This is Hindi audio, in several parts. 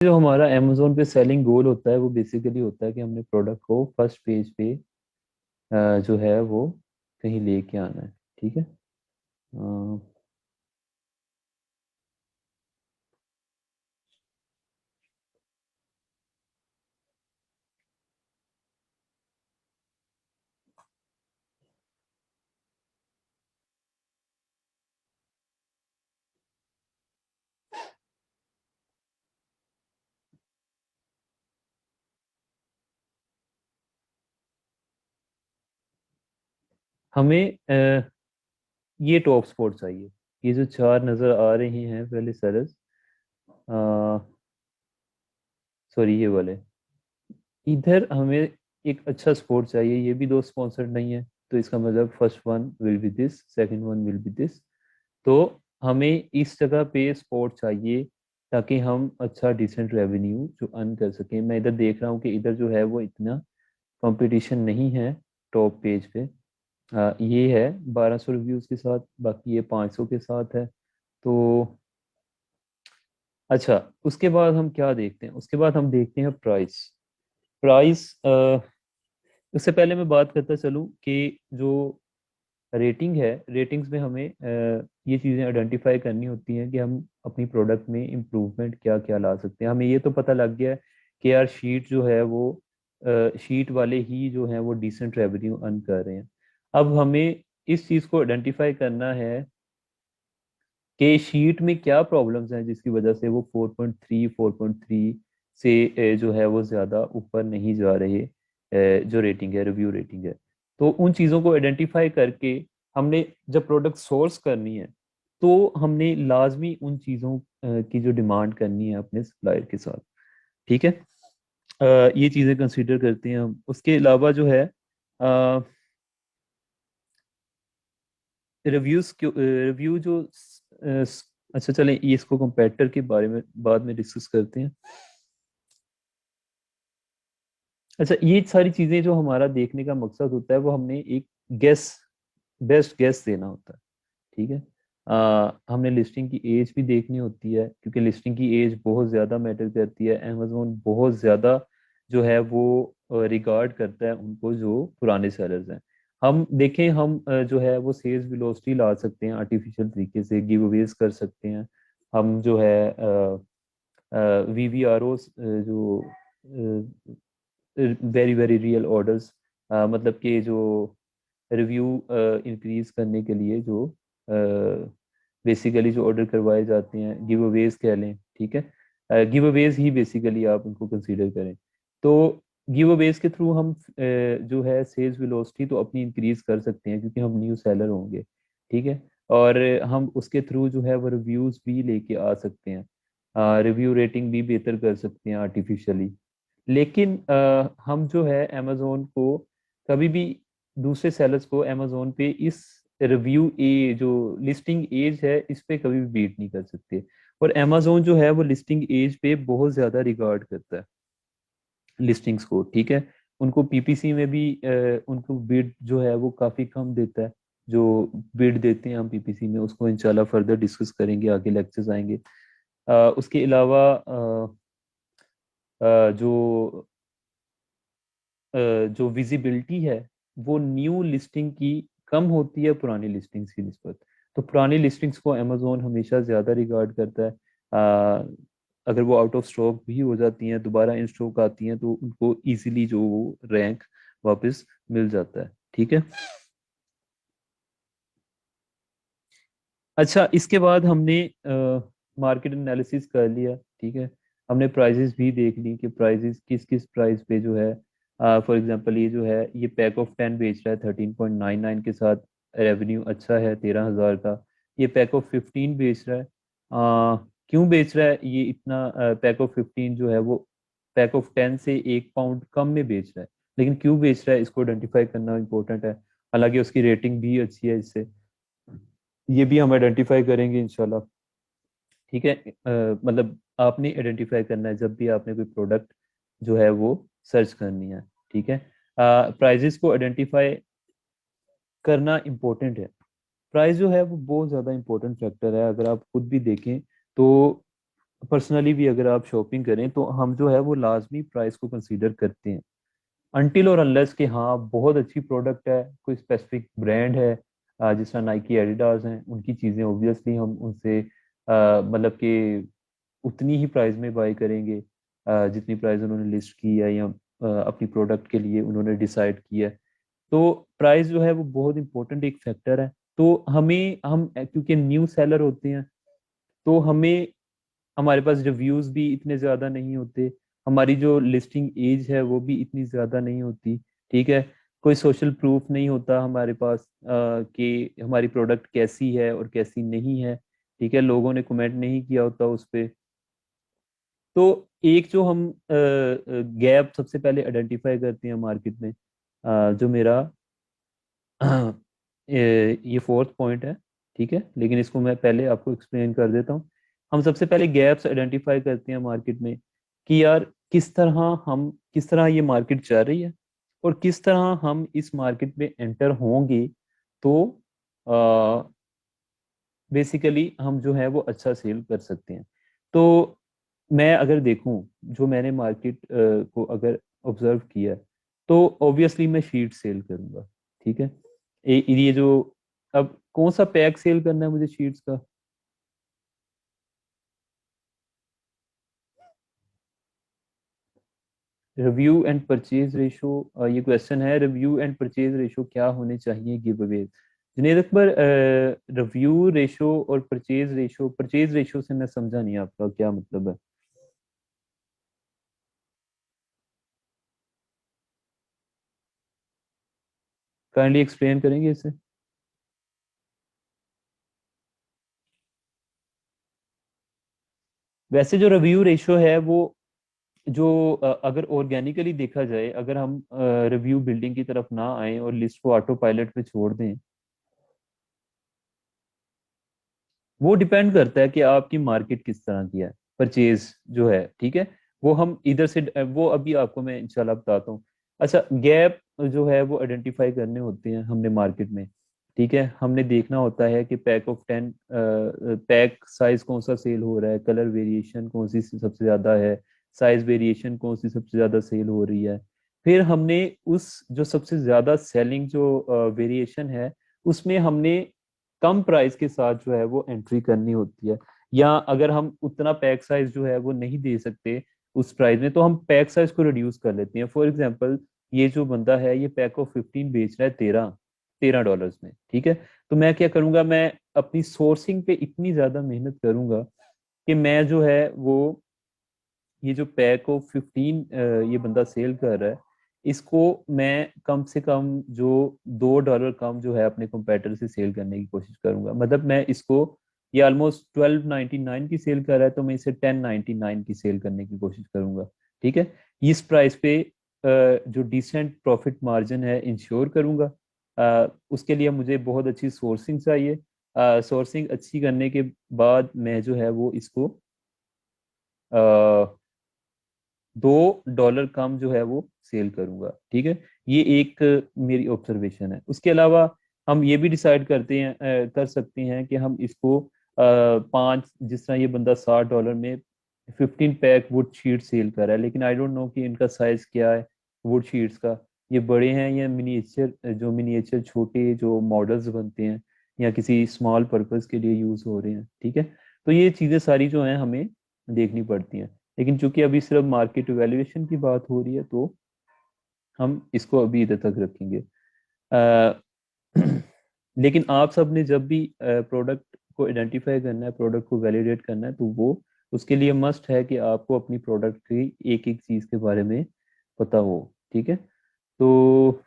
जो हमारा अमेजोन पे सेलिंग गोल होता है वो बेसिकली होता है कि हमने प्रोडक्ट को फर्स्ट पेज पे जो है वो कहीं लेके आना है। ठीक है। हमें ये टॉप स्पॉट चाहिए। ये जो चार नज़र आ रही हैं पहले सरस, सॉरी ये वाले, इधर हमें एक अच्छा स्पोर्ट चाहिए। ये भी दो स्पॉन्सर्ड नहीं है, तो इसका मतलब first one will be this, second one will be this. तो हमें इस जगह पे स्पोर्ट चाहिए ताकि हम अच्छा डिसेंट रेवेन्यू जो अर्न कर सकें। मैं इधर देख रहा हूँ कि इधर जो है वो इतना कंपटीशन नहीं है टॉप पेज पे। ये है 1200 रिव्यूज के साथ, बाकी ये 500 के साथ है। तो अच्छा, उसके बाद हम क्या देखते हैं? उसके बाद हम देखते हैं प्राइस। प्राइस उससे पहले मैं बात करता चलूँ कि जो रेटिंग है, रेटिंग्स में हमें ये चीज़ें आइडेंटिफाई करनी होती हैं कि हम अपनी प्रोडक्ट में इम्प्रूवमेंट क्या क्या ला सकते हैं। हमें ये तो पता लग गया है कि यार शीट जो है वो शीट वाले ही जो है वो डिसेंट रेवेन्यू अर्न कर रहे हैं। अब हमें इस चीज़ को आइडेंटिफाई करना है कि शीट में क्या प्रॉब्लम्स हैं जिसकी वजह से वो 4.3 4.3 से जो है वो ज़्यादा ऊपर नहीं जा रहे। जो रेटिंग है, रिव्यू रेटिंग है, तो उन चीज़ों को आइडेंटिफाई करके हमने जब प्रोडक्ट सोर्स करनी है तो हमने लाजमी उन चीज़ों की जो डिमांड करनी है अपने सप्लायर के साथ। ठीक है। ये चीज़ें कंसीडर करते हैं हम। उसके अलावा जो है रिव्यूज क्यों, रिव्यू जो अच्छा चलें, ये इसको कंपेटिटर के बारे में बाद में डिस्कस करते हैं। अच्छा, ये सारी चीजें जो हमारा देखने का मकसद होता है वो हमने एक गेस, बेस्ट गेस देना होता है। ठीक है। हमने लिस्टिंग की एज भी देखनी होती है क्योंकि लिस्टिंग की एज बहुत ज़्यादा मैटर करती है। अमेजोन बहुत ज़्यादा जो है वो रिगार्ड करता है उनको जो पुराने सेलर्स हैं। हम देखें, हम जो है वो सेल्स वेलोसिटी ला सकते हैं आर्टिफिशियल तरीके से, गिव अवेज कर सकते हैं। हम जो है वी वी आर ओ जो वेरी वेरी रियल ऑर्डर्स, मतलब कि जो रिव्यू इंक्रीज करने के लिए जो बेसिकली जो ऑर्डर करवाए जाते हैं, गिव अवेज कह लें। ठीक है, गिव अवेज ही बेसिकली आप उनको कंसीडर करें। तो गिव अवेज के थ्रू हम जो है सेल्स वेलोसिटी तो अपनी इंक्रीज कर सकते हैं क्योंकि हम न्यू सेलर होंगे। ठीक है। और हम उसके थ्रू जो है वो रिव्यूज भी लेके आ सकते हैं, रिव्यू रेटिंग भी बेहतर कर सकते हैं आर्टिफिशियली। लेकिन हम जो है अमेजोन को कभी भी, दूसरे सेलर्स को अमेजोन पे इस रिव्यू ए जो लिस्टिंग एज है इस पे कभी भी बीट नहीं कर सकते। और अमेजोन जो है वो लिस्टिंग एज पे बहुत ज्यादा रिगार्ड करता है लिस्टिंग्स को। ठीक है। उनको पीपीसी में भी उनको बिड जो है वो काफी कम देता है। जो बिड देते हैं हम पीपीसी में, उसको इंशाल्लाह फर्दर डिस्कस करेंगे, आगे लेक्चर्स आएंगे। उसके अलावा जो जो विजिबिलिटी है वो न्यू लिस्टिंग की कम होती है पुरानी लिस्टिंग्स की निस्बत। तो पुरानी लिस्टिंग्स को अमेजोन हमेशा ज़्यादा रिगार्ड करता है। अगर वो आउट ऑफ स्टॉक भी हो जाती हैं, दोबारा इन स्टॉक आती हैं, तो उनको इजीली जो रैंक वापस मिल जाता है। ठीक है। अच्छा, इसके बाद हमने मार्केट एनालिसिस कर लिया। ठीक है। हमने प्राइजेस भी देख ली कि प्राइजेस किस किस प्राइस पे जो है, फॉर एग्जांपल ये जो है ये पैक ऑफ 10 बेच रहा है 13.99 के साथ, रेवेन्यू अच्छा है 13,000 का। ये पैक ऑफ 15 बेच रहा है, क्यों बेच रहा है ये इतना? पैक ऑफ 15 जो है वो पैक ऑफ 10 से 1 पाउंड कम में बेच रहा है, लेकिन क्यों बेच रहा है इसको आइडेंटिफाई करना इंपॉर्टेंट है। हालांकि उसकी रेटिंग भी अच्छी है इससे, ये भी हम आइडेंटिफाई करेंगे इंशाल्लाह। ठीक है। मतलब आपने आइडेंटिफाई करना है जब भी आपने कोई प्रोडक्ट जो है वो सर्च करनी है। ठीक है। प्राइजेस को आइडेंटिफाई करना इम्पोर्टेंट है। प्राइस जो है वो बहुत ज़्यादा इम्पोर्टेंट फैक्टर है। अगर आप खुद भी देखें तो पर्सनली भी अगर आप शॉपिंग करें तो हम जो है वो लाजमी प्राइस को कंसीडर करते हैं, अनटिल और अनलेस कि हाँ बहुत अच्छी प्रोडक्ट है, कोई स्पेसिफिक ब्रांड है, जिस तरह नाइकी एडिडास हैं, उनकी चीज़ें ऑब्वियसली हम उनसे मतलब कि उतनी ही प्राइस में बाय करेंगे जितनी प्राइस उन्होंने लिस्ट की है, या अपनी प्रोडक्ट के लिए उन्होंने डिसाइड किया है। तो प्राइस जो है वो बहुत इंपॉर्टेंट एक फैक्टर है। तो हमें हम क्योंकि न्यू सेलर होते हैं, तो हमें हमारे पास रिव्यूज भी इतने ज्यादा नहीं होते, हमारी जो लिस्टिंग एज है वो भी इतनी ज्यादा नहीं होती, ठीक है। कोई सोशल प्रूफ नहीं होता हमारे पास कि हमारी प्रोडक्ट कैसी है और कैसी नहीं है, ठीक है, लोगों ने कमेंट नहीं किया होता उस पे। तो एक जो हम गैप सबसे पहले आइडेंटिफाई करते हैं मार्केट में, जो मेरा ये फोर्थ पॉइंट है, ठीक है, लेकिन इसको मैं पहले आपको एक्सप्लेन कर देता हूँ। हम सबसे पहले गैप्स आइडेंटिफाई करते हैं मार्केट में कि यार किस तरह ये मार्केट चल रही है और किस तरह हम इस मार्केट में एंटर होंगे, तो बेसिकली हम जो है वो अच्छा सेल कर सकते हैं। तो मैं अगर देखूं, जो मैंने मार्केट को अगर ऑब्जर्व किया, तो ऑब्वियसली मैं शीट सेल करूंगा, ठीक है। ये जो, अब कौन सा पैक सेल करना है मुझे शीट्स का? रिव्यू एंड परचेज रेशो, ये क्वेश्चन है, रिव्यू एंड परचेज रेशो क्या होने चाहिए give away. Junaid Akbar, review ratio और परचेज रेशो से मैं समझा नहीं आपका क्या मतलब है। काइंडली एक्सप्लेन करेंगे इसे। वैसे जो रिव्यू रेशो है वो, जो अगर ऑर्गेनिकली देखा जाए, अगर हम रिव्यू बिल्डिंग की तरफ ना आए और लिस्ट को ऑटो पायलट पे छोड़ दें, वो डिपेंड करता है कि आपकी मार्केट किस तरह की है, परचेज जो है, ठीक है। वो हम इधर से वो अभी आपको मैं इंशाल्लाह बताता हूँ। अच्छा, गैप जो है वो आइडेंटिफाई करने होते हैं हमने मार्केट में, ठीक है। हमने देखना होता है कि पैक ऑफ 10, पैक साइज कौन सा सेल हो रहा है, कलर वेरिएशन कौन सी सबसे ज्यादा है, साइज वेरिएशन कौन सी सबसे ज्यादा सेल हो रही है। फिर हमने उस जो सबसे ज्यादा सेलिंग जो वेरिएशन है, उसमें हमने कम प्राइस के साथ जो है वो एंट्री करनी होती है। या अगर हम उतना पैक साइज जो है वो नहीं दे सकते उस प्राइस में, तो हम पैक साइज को रिड्यूस कर लेते हैं। फॉर एग्जांपल, ये जो बंदा है ये पैक ऑफ 15 बेच रहा है 13 13 डॉलर्स में, ठीक है। तो मैं क्या करूंगा, मैं अपनी सोर्सिंग पे इतनी ज्यादा मेहनत करूंगा कि मैं जो है वो, ये जो पैक ऑफ 15 ये बंदा सेल कर रहा है, इसको मैं कम से कम जो $2 कम जो है अपने competitor से सेल करने की कोशिश करूंगा। मतलब मैं इसको, ये ऑलमोस्ट 12.99 की सेल कर रहा है, तो मैं इसे 10.99 की सेल करने की कोशिश करूंगा, ठीक है। इस प्राइस पे जो डिसेंट प्रॉफिट मार्जिन है इंश्योर करूंगा। उसके लिए मुझे बहुत अच्छी सोर्सिंग चाहिए। सोर्सिंग अच्छी करने के बाद मैं जो है वो इसको $2 कम जो है वो सेल करूंगा, ठीक है। ये एक मेरी ऑब्जर्वेशन है। उसके अलावा हम ये भी डिसाइड कर सकते हैं कि हम इसको 5, जिस तरह ये बंदा $60 में 15 पैक वुड शीट सेल कर रहा है, लेकिन आई डोंट नो कि इनका साइज क्या है वुड शीट्स का, ये बड़े हैं या मिनिएचर, जो मिनिएचर छोटे जो मॉडल्स बनते हैं, या किसी स्मॉल पर्पस के लिए यूज हो रहे हैं, ठीक है। तो ये चीजें सारी जो हैं हमें देखनी पड़ती हैं। लेकिन चूंकि अभी सिर्फ मार्केट वैल्यूएशन की बात हो रही है, तो हम इसको अभी इधर तक रखेंगे। अ, लेकिन आप सब ने जब भी प्रोडक्ट को आइडेंटिफाई करना है, प्रोडक्ट को वैलिडेट करना है, तो वो उसके लिए मस्ट है कि आपको अपनी प्रोडक्ट की एक एक चीज के बारे में पता हो, ठीक है। तो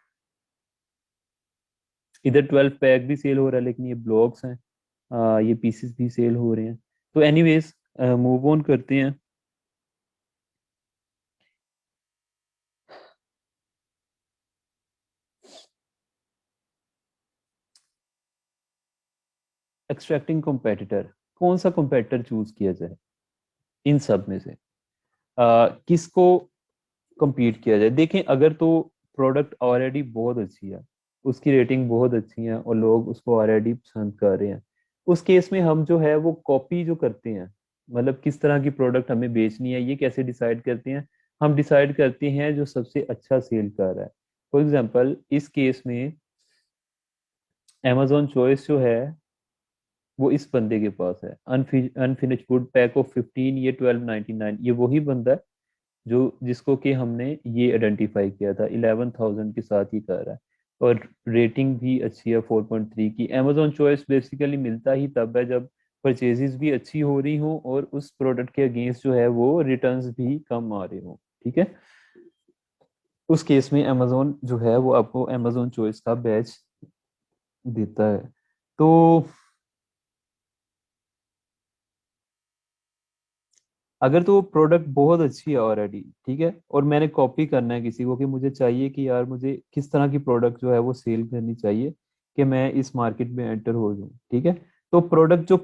इधर 12 पैक भी सेल हो रहा है, लेकिन ये ब्लॉक्स हैं, ये पीसेस भी सेल हो रहे हैं। तो एनीवेज, मूव ऑन करते हैं। एक्सट्रैक्टिंग competitor, कौन सा competitor चूज किया जाए इन सब में से? किसको compete किया जाए? देखें, अगर तो प्रोडक्ट ऑलरेडी बहुत अच्छी है, उसकी रेटिंग बहुत अच्छी है और लोग उसको ऑलरेडी पसंद कर रहे हैं, उस केस में हम जो है वो कॉपी जो करते हैं, मतलब किस तरह की प्रोडक्ट हमें बेचनी है, ये कैसे डिसाइड करते हैं? हम डिसाइड करते हैं जो सबसे अच्छा सेल कर रहा है। फॉर एग्जांपल इस केस में amazon चॉइस जो है वो इस बंदे के पास है, अनफिनिश्ड गुड पैक ऑफ 15, ये 1299, ये वही बंदा है जो जिसको कि हमने ये आइडेंटिफाई किया था, 11,000 के साथ ही कर रहा है। और रेटिंग भी अच्छी है 4.3 की। amazon चॉइस बेसिकली मिलता ही तब है जब परचेजेस भी अच्छी हो रही हो और उस प्रोडक्ट के अगेंस्ट जो है वो रिटर्न्स भी कम आ रहे हो, ठीक है। उस केस में amazon जो है वो आपको amazon चॉइस का बैच देता है। तो अगर तो प्रोडक्ट बहुत अच्छी है ऑलरेडी, ठीक है, और मैंने कॉपी करना है किसी को कि मुझे चाहिए कि यार मुझे किस तरह की प्रोडक्ट जो है वो सेल करनी चाहिए कि मैं इस मार्केट में एंटर हो जाऊं, ठीक है। तो प्रोडक्ट जो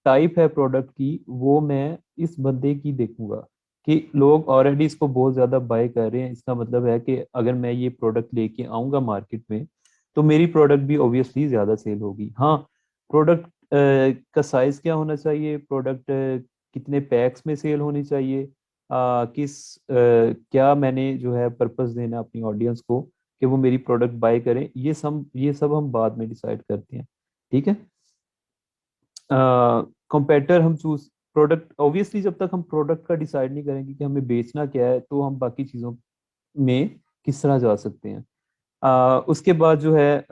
टाइप है प्रोडक्ट की वो मैं इस बंदे की देखूंगा कि लोग ऑलरेडी इसको बहुत ज्यादा बाय कर रहे हैं, इसका मतलब है कि अगर मैं ये प्रोडक्ट लेके आऊंगा मार्केट में तो मेरी प्रोडक्ट भी ऑब्वियसली ज्यादा सेल होगी। हाँ, प्रोडक्ट का साइज क्या होना चाहिए, प्रोडक्ट कितने पैक्स में सेल होनी चाहिए, क्या मैंने जो है पर्पस देना अपनी ऑडियंस को कि वो मेरी प्रोडक्ट बाय करें, ये सब हम बाद में डिसाइड करते हैं, ठीक है। कंपेटर हम चूज प्रोडक्ट ऑब्वियसली जब तक हम प्रोडक्ट का डिसाइड नहीं करेंगे कि हमें बेचना क्या है तो हम बाकी चीज़ों में किस तरह जा सकते हैं। उसके बाद जो है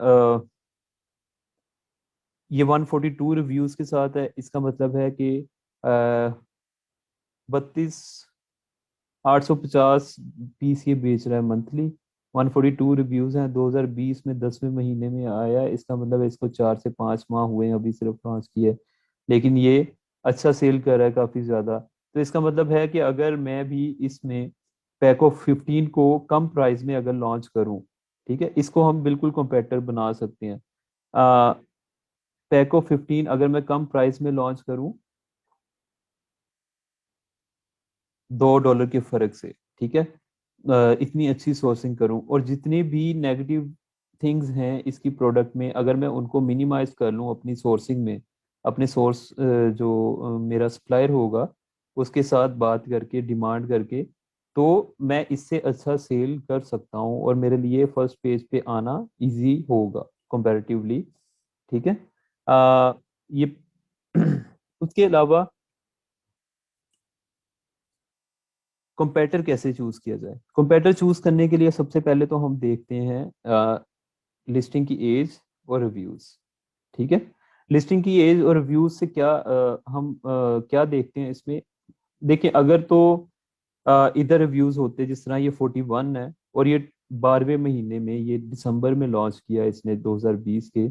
ये 142 रिव्यूज के साथ है, इसका मतलब है कि 32,850 पीस ये बेच रहा है मंथली। 142 रिव्यूज हैं, 2020 में 10वें महीने में आया है, इसका मतलब है इसको 4 से 5 माह हुए हैं अभी सिर्फ लॉन्च किए, लेकिन ये अच्छा सेल कर रहा है काफी ज्यादा। तो इसका मतलब है कि अगर मैं भी इसमें पैक ऑफ 15 को कम प्राइस में अगर लॉन्च करूं, ठीक है, इसको हम बिल्कुल कॉम्पेटिटर बना सकते हैं। पैक ऑफ 15 अगर मैं कम प्राइस में लॉन्च करूं $2 के फर्क से, ठीक है, इतनी अच्छी सोर्सिंग करूं और जितनी भी नेगेटिव थिंग्स हैं इसकी प्रोडक्ट में अगर मैं उनको मिनिमाइज कर लूं अपनी सोर्सिंग में, अपने सोर्स जो मेरा सप्लायर होगा उसके साथ बात करके डिमांड करके, तो मैं इससे अच्छा सेल कर सकता हूं और मेरे लिए फर्स्ट पेज पे आना इजी होगा कंपैरेटिवली, ठीक है। ये उसके अलावा कंपेटर कैसे चूज किया जाए? कंपेटर चूज करने के लिए सबसे पहले तो हम देखते हैं लिस्टिंग की एज और रिव्यूज, ठीक है। लिस्टिंग की एज और रिव्यूज से क्या देखते हैं इसमें? देखिए अगर तो इधर रिव्यूज होते हैं, जिस तरह ये 41 है और ये 12वें महीने में, ये दिसंबर में लॉन्च किया है इसने 2020 के,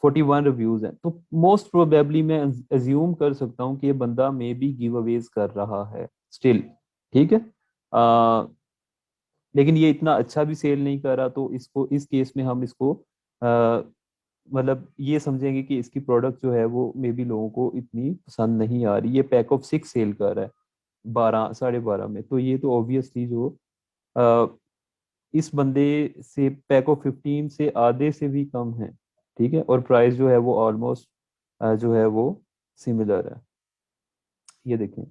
41 रिव्यूज हैं, तो मोस्ट प्रोबेबली मैं अज्यूम कर सकता हूँ कि ये बंदा मे बी गिव अवेज कर रहा है स्टिल, ठीक है। आ, लेकिन ये इतना अच्छा भी सेल नहीं कर रहा, तो इसको इस केस में हम इसको आ, मतलब ये समझेंगे कि इसकी प्रोडक्ट जो है वो मे बी लोगों को इतनी पसंद नहीं आ रही। ये पैक ऑफ 6 सेल कर रहा है 12, 12.5 में, तो ये तो ऑब्वियसली जो आ, इस बंदे से पैक ऑफ 15 से आधे से भी कम है, ठीक है, और प्राइस जो है वो ऑलमोस्ट जो है वो सिमिलर है। ये देखें,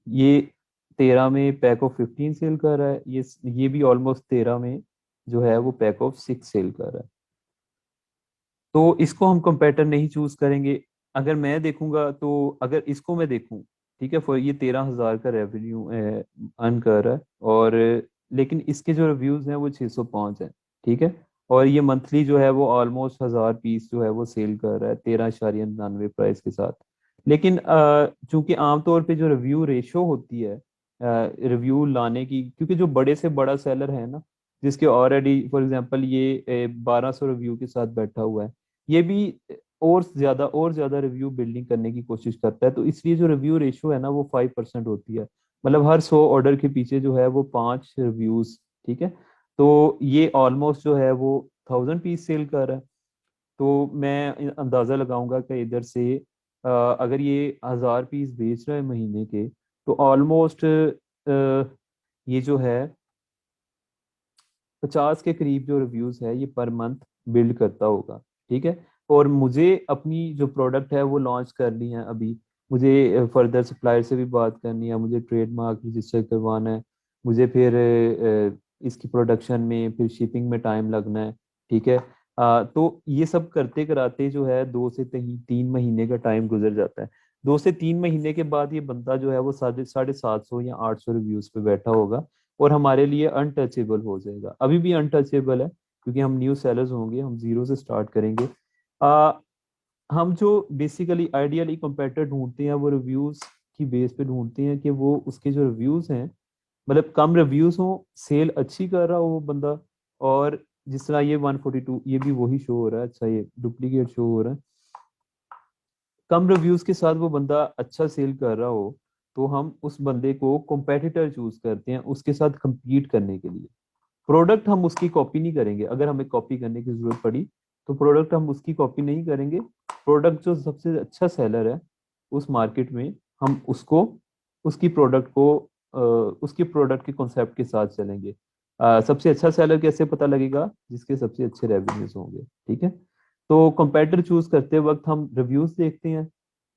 ये 13 में पैक ऑफ 15 सेल कर रहा है, ये भी ऑलमोस्ट 13 में जो है वो पैक ऑफ 6 सेल कर रहा है। तो इसको हम कंपेटर नहीं चूज करेंगे। अगर मैं देखूंगा तो अगर इसको मैं देखूं, ठीक है, फॉर ये 13,000 का रेवेन्यू अर्न कर रहा है, और लेकिन इसके जो रिव्यूज हैं वो 605 है, ठीक है, और ये मंथली जो है वो ऑलमोस्ट 1,000 पीस जो है वो सेल कर रहा है 13.99 प्राइस के साथ। लेकिन चूंकि आमतौर पे जो रिव्यू रेशो होती है रिव्यू लाने की, क्योंकि जो बड़े से बड़ा सेलर है ना, जिसके ऑलरेडी फॉर एग्जांपल ये 1200 रिव्यू के साथ बैठा हुआ है, ये भी और ज्यादा रिव्यू बिल्डिंग करने की कोशिश करता है, तो इसलिए जो रिव्यू रेशियो है ना वो 5% होती है। मतलब हर 100 ऑर्डर के पीछे जो है वो 5 रिव्यूज, ठीक है। तो ये ऑलमोस्ट जो है वो 1,000 पीस सेल कर रहा है। तो मैं अंदाजा लगाऊंगा कि इधर से अगर ये 1,000 पीस बेच रहा है महीने के, तो ऑलमोस्ट ये जो है 50 के करीब जो रिव्यूज है ये पर मंथ बिल्ड करता होगा, ठीक है। और मुझे अपनी जो प्रोडक्ट है वो लॉन्च करनी है अभी, मुझे फर्दर सप्लायर से भी बात करनी है, मुझे ट्रेडमार्क रजिस्टर करवाना है, मुझे फिर इसकी प्रोडक्शन में फिर शिपिंग में टाइम लगना है। ठीक है। तो ये सब करते कराते जो है 2 से 3 महीने का टाइम गुजर जाता है। 2 से 3 महीने के बाद ये बंदा जो है वो साढ़े साढ़े 700 या 800 रिव्यूज पे बैठा होगा और हमारे लिए अनटचेबल हो जाएगा। अभी भी अनटचेबल है क्योंकि हम न्यू सेलर्स होंगे, हम जीरो से स्टार्ट करेंगे। हम जो बेसिकली आइडियली कंपेटिटर ढूंढते हैं वो रिव्यूज की बेस पे ढूंढते हैं कि वो उसके जो रिव्यूज हैं, मतलब कम रिव्यूज हो, सेल अच्छी कर रहा हो वो बंदा। और जिस तरह ये 142 ये भी वही शो हो रहा है, अच्छा ये डुप्लीकेट शो हो रहा है। कम रिव्यूज के साथ वो बंदा अच्छा सेल कर रहा हो तो हम उस बंदे को competitor चूज करते हैं उसके साथ compete करने के लिए। प्रोडक्ट हम उसकी कॉपी नहीं करेंगे, अगर हमें कॉपी करने की जरूरत पड़ी तो प्रोडक्ट हम उसकी कॉपी नहीं करेंगे। प्रोडक्ट जो सबसे अच्छा सेलर है उस मार्केट में, हम उसको उसकी प्रोडक्ट को उसकी प्रोडक्ट के कॉन्सेप्ट के साथ चलेंगे। सबसे अच्छा सेलर कैसे पता लगेगा? जिसके सबसे अच्छे रेवेन्यूज होंगे। ठीक है। तो कंपेटिटर चूज करते वक्त हम रिव्यूज देखते हैं,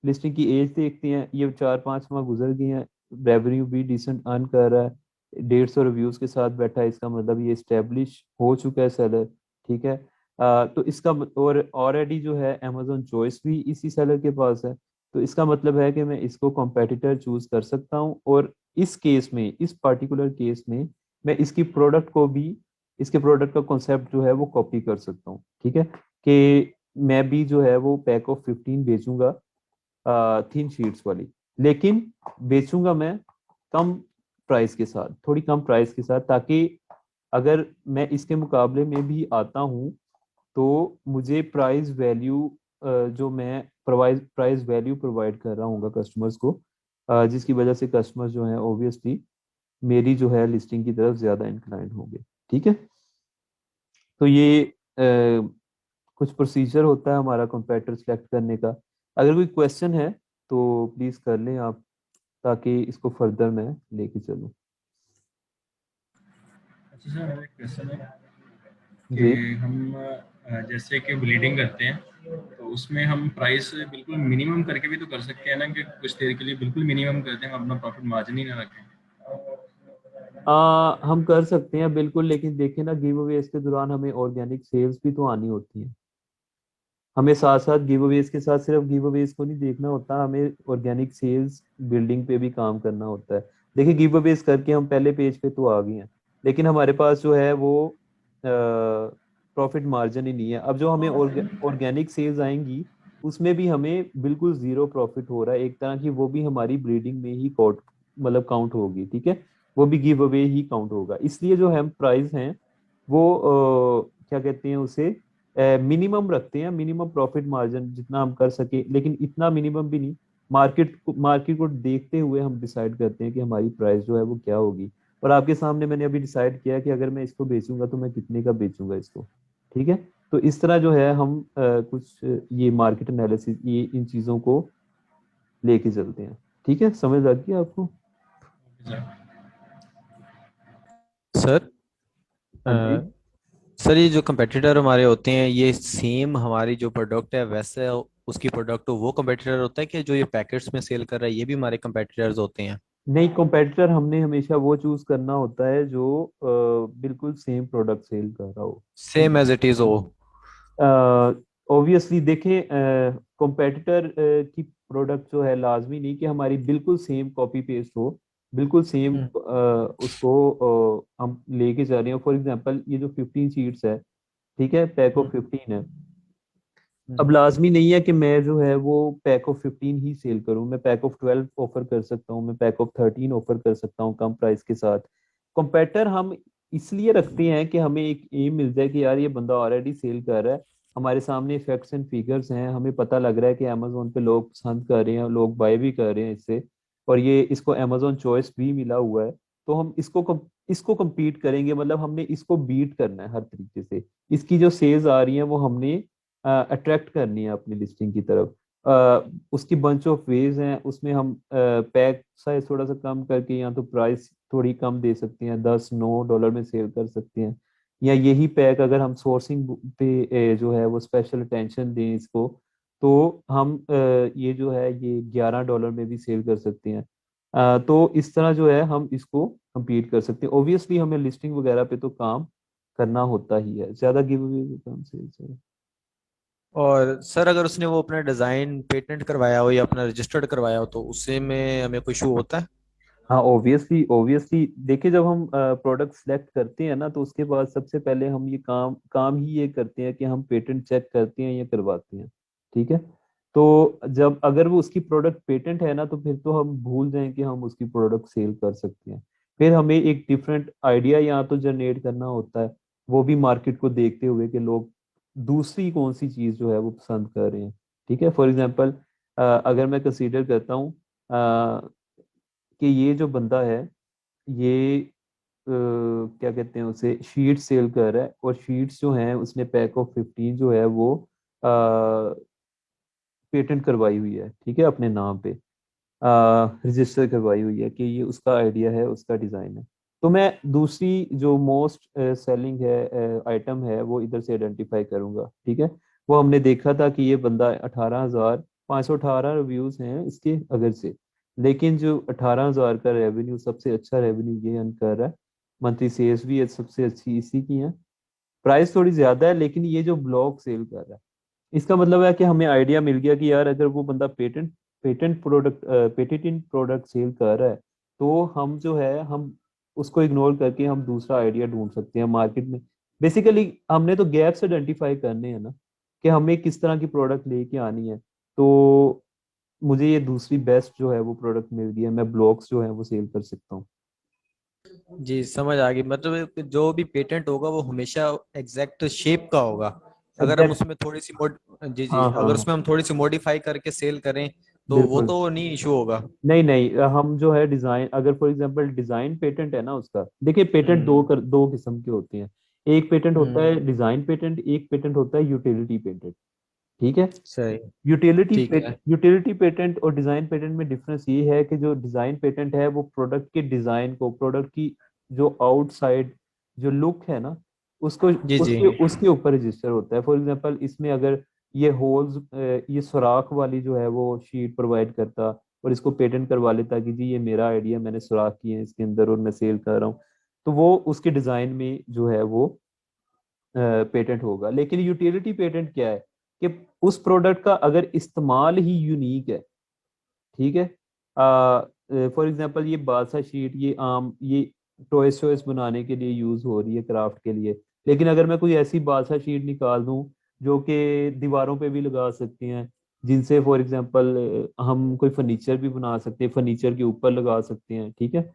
लिस्टिंग की एज देखते हैं, ये 4-5 माह गुजर गए हैं, रेवेन्यू भी डिसेंट अर्न कर रहा है, 150 रिव्यूज के साथ बैठा है, इसका मतलब ये स्टेब्लिश हो चुका है सेलर। ठीक है। तो इसका और ऑलरेडी जो है अमेजोन चॉइस भी इसी सेलर के पास है। तो इसका मतलब है कि मैं इसको कॉम्पिटिटर चूज कर सकता हूँ और इस केस में, इस पर्टिकुलर केस में, मैं इसकी प्रोडक्ट को भी, इसके प्रोडक्ट का कॉन्सेप्ट जो है वो कॉपी कर सकता हूँ। ठीक है। कि मैं भी जो है वो पैक ऑफ 15 बेचूंगा, थिन शीट्स वाली, लेकिन बेचूंगा मैं कम प्राइस के साथ, थोड़ी कम प्राइस के साथ, ताकि अगर मैं इसके मुकाबले में भी आता हूँ तो मुझे प्राइस वैल्यू, जो मैं प्राइस वैल्यू प्रोवाइड कर रहा हूँ कस्टमर्स को, जिसकी वजह से कस्टमर्स जो है ऑब्वियसली मेरी जो है लिस्टिंग की तरफ ज्यादा इंक्लाइंड होंगे। ठीक है। तो ये कुछ प्रोसीजर होता है हमारा कंपेटिटर सेलेक्ट करने का। अगर कोई क्वेश्चन है तो प्लीज कर लें आप, ताकि इसको फर्दर मैं लेके चलूँ। अच्छा सर, मेरा एक क्वेश्चन है जी। कि हम जैसे कि ब्लीडिंग करते हैं तो उसमें हम प्राइस बिल्कुल मिनिमम करके भी तो कर सकते हैं ना, कि कुछ देर के लिए बिल्कुल मिनिमम कर दें, हम अपना प्रॉफिट मार्जिन ही ना रखें। हम कर सकते हैं बिल्कुल, लेकिन देखिए ना, गिव अवेज के दौरान हमें ऑर्गेनिक सेल्स भी तो आनी होती है। हमें साथ साथ गिव अवेज के साथ सिर्फ गिव अवेज को नहीं देखना होता, हमें ऑर्गेनिक सेल्स बिल्डिंग पे भी काम करना होता है। देखिए, गिव अवेज करके हम पहले पेज पे तो आ गए हैं, लेकिन हमारे पास जो है वो प्रॉफिट मार्जिन ही नहीं है। अब जो हमें ऑर्गेनिक सेल्स आएंगी उसमें भी हमें बिल्कुल जीरो प्रॉफिट हो रहा है, एक तरह की वो भी हमारी ब्रीडिंग में ही काउंट, मतलब काउंट होगी। ठीक है। वो भी गिव अवे ही काउंट होगा, इसलिए जो हम प्राइस हैं वो क्या कहते हैं उसे, मिनिमम रखते हैं, मिनिमम प्रॉफिट मार्जिन जितना हम कर सके, लेकिन इतना मिनिमम भी नहीं। मार्केट को देखते हुए हम डिसाइड करते हैं कि हमारी प्राइस जो है वो क्या होगी। और आपके सामने मैंने अभी डिसाइड किया कि अगर मैं इसको बेचूंगा तो मैं कितने का बेचूंगा इसको। ठीक है। तो इस तरह जो है हम कुछ ये मार्केट एनालिसिस, ये इन चीजों को लेके चलते हैं। ठीक है, समझ आ गई आपको? सर। सर हाँ जी। सर ये जो कंपेटिटर हमारे होते हैं ये सेम हमारी जो प्रोडक्ट है वैसे उसकी प्रोडक्ट वो कंपेटिटर होता है कि जो ये पैकेट्स में सेल कर रहा है ये भी हमारे कंपेटिटर्स होते हैं? नहीं, competitor हमने हमेशा वो चूज करना होता है जो बिल्कुल सेम प्रोडक्ट सेल कर रहा हो। सेम एज इट इज हो? ऑब्वियसली देखें, कंपेटिटर की प्रोडक्ट जो है लाजमी नहीं कि हमारी बिल्कुल सेम कॉपी पेस्ट हो, बिल्कुल सेम हम्म। उसको हम लेके जा रहे हैं। फॉर एग्जांपल ये जो 15 शीट्स है, ठीक है, पैक ऑफ हम्म। 15 है। अब हम्म। लाजमी नहीं है कि मैं जो है वो पैक ऑफ 15 ही सेल करूं, मैं पैक ऑफ 12 ऑफर कर सकता हूं, मैं पैक ऑफ 13 ऑफर कर सकता हूं कम प्राइस के साथ। कंपेटर हम इसलिए रखते हैं कि हमें एक एम मिल जाए कि यार ये बंदा ऑलरेडी सेल कर रहा है, हमारे सामने फैक्ट्स एंड फिगर्स हैं, हमें पता लग रहा है कि अमेजोन पे लोग पसंद कर रहे हैं, लोग बाय भी कर रहे हैं इससे, और ये इसको अमेजोन चॉइस भी मिला हुआ है। तो हम इसको compete करेंगे, मतलब हमने इसको बीट करना है हर तरीके से। इसकी जो सेल्स आ रही हैं वो हमने अट्रैक्ट करनी है अपनी लिस्टिंग की तरफ। उसकी बंच ऑफ वेज हैं, उसमें हम पैक साइज थोड़ा सा कम करके या तो प्राइस थोड़ी कम दे सकते हैं, $10-9 में सेल कर सकते हैं। या यही पैक अगर हम सोर्सिंग पे जो है वो स्पेशल अटेंशन दें इसको, तो हम ये जो है ये $11 में भी सेल कर सकते हैं। तो इस तरह जो है हम इसको compete कर सकते हैं। ऑब्वियसली हमें लिस्टिंग वगैरह पे तो काम करना होता ही है, ज्यादा गिव अवे कम सेल्स है। और सर अगर उसने वो अपना डिजाइन पेटेंट करवाया हो या अपना रजिस्टर्ड करवाया हो तो उससे में हमें कोई इशू होता है? हाँ, ऑब्वियसली ऑब्वियसली देखिए, जब हम प्रोडक्ट सेलेक्ट करते हैं ना, तो उसके बाद सबसे पहले हम ये काम काम ही ये करते हैं कि हम पेटेंट चेक करते हैं या करवाते हैं। ठीक है। तो जब अगर वो उसकी प्रोडक्ट पेटेंट है ना, तो फिर तो हम भूल जाएं कि हम उसकी प्रोडक्ट सेल कर सकते हैं। फिर हमें एक डिफरेंट आइडिया यहाँ तो जनरेट करना होता है, वो भी मार्केट को देखते हुए कि लोग दूसरी कौन सी चीज़ जो है वो पसंद कर रहे हैं। ठीक है। फॉर एग्जांपल, अगर मैं कंसीडर करता हूँ कि ये जो बंदा है, ये क्या कहते हैं उसे, शीट सेल कर रहा है, और शीट्स जो हैं उसने पैक ऑफ 15 जो है वो पेटेंट करवाई हुई है, ठीक है, अपने नाम पे रजिस्टर करवाई हुई है कि ये उसका आइडिया है, उसका डिज़ाइन है। तो मैं दूसरी जो मोस्ट सेलिंग है आइटम है वो इधर से आइडेंटिफाई करूंगा। ठीक है। वो हमने देखा था कि ये बंदा 18,518 रिव्यूज हैं इसके अगर से, लेकिन जो 18,000 का रेवेन्यू, सबसे अच्छा रेवेन्यू ये अर्न कर रहा है। मंथली सेल्स भी ये सबसे अच्छी इसी की है। प्राइस थोड़ी ज्यादा है, लेकिन ये जो ब्लॉक सेल कर रहा है, इसका मतलब है कि हमें आइडिया मिल गया कि यार अगर वो बंदा पेटेंट प्रोडक्ट सेल कर रहा है, तो हम जो है हम उसको इग्नोर करके हम दूसरा आइडिया ढूंढ सकते हैं मार्केट में। बेसिकली हमने तो गैप्स आइडेंटिफाई करने हैं ना, कि हमें किस तरह की प्रोडक्ट लेके आनी है। तो मुझे ये दूसरी बेस्ट जो है वो प्रोडक्ट मिल गई है, मैं ब्लॉक्स जो है वो सेल कर सकता हूँ। जी समझ आ गई, मतलब जो भी पेटेंट होगा वो हमेशा एग्जैक्ट शेप का होगा। अगर हम एग्जैक्ट। उसमें थोड़ी सी मोड जी जी, हाँ हाँ अगर हाँ, उसमें हम थोड़ी सी मॉडिफाई करके सेल करें तो वो बिल्कुल। तो नहीं इशू होगा। नहीं नहीं, हम जो है डिजाइन, अगर फॉर एग्जांपल डिजाइन पेटेंट है ना उसका, देखिए पेटेंट हम्म दो किस्म के होते हैं। एक पेटेंट होता हम्म। है डिजाइन पेटेंट, एक पेटेंट होता है यूटिलिटी पेटेंट। ठीक है। सही। ठीक है। यूटिलिटी पेटेंट और डिजाइन पेटेंट में डिफरेंस ये है कि जो डिजाइन पेटेंट है वो प्रोडक्ट के डिजाइन को, प्रोडक्ट की जो आउटसाइड जो लुक है ना, उसको जी जी। उसके उसके ऊपर रजिस्टर होता है। फॉर एग्जांपल, इसमें अगर ये होल्स, ये सुराख वाली जो है वो शीट प्रोवाइड करता और इसको पेटेंट करवा लेता कि जी ये मेरा आइडिया, मैंने सुराख किए हैं इसके अंदर और मैं सेल कर रहा हूँ, तो वो उसके डिजाइन में जो है वो पेटेंट होगा। लेकिन यूटिलिटी पेटेंट क्या है कि उस प्रोडक्ट का अगर इस्तेमाल ही यूनिक है, ठीक है, फॉर एग्जांपल ये बादशाह शीट, ये आम, ये टॉयस टॉयस बनाने के लिए यूज हो रही है, क्राफ्ट के लिए। लेकिन अगर मैं कोई ऐसी बादशाह शीट निकाल दूं जो कि दीवारों पे भी लगा सकते हैं, जिनसे फॉर एग्जांपल हम कोई फर्नीचर भी बना सकते हैं, फर्नीचर के ऊपर लगा सकते हैं, ठीक है,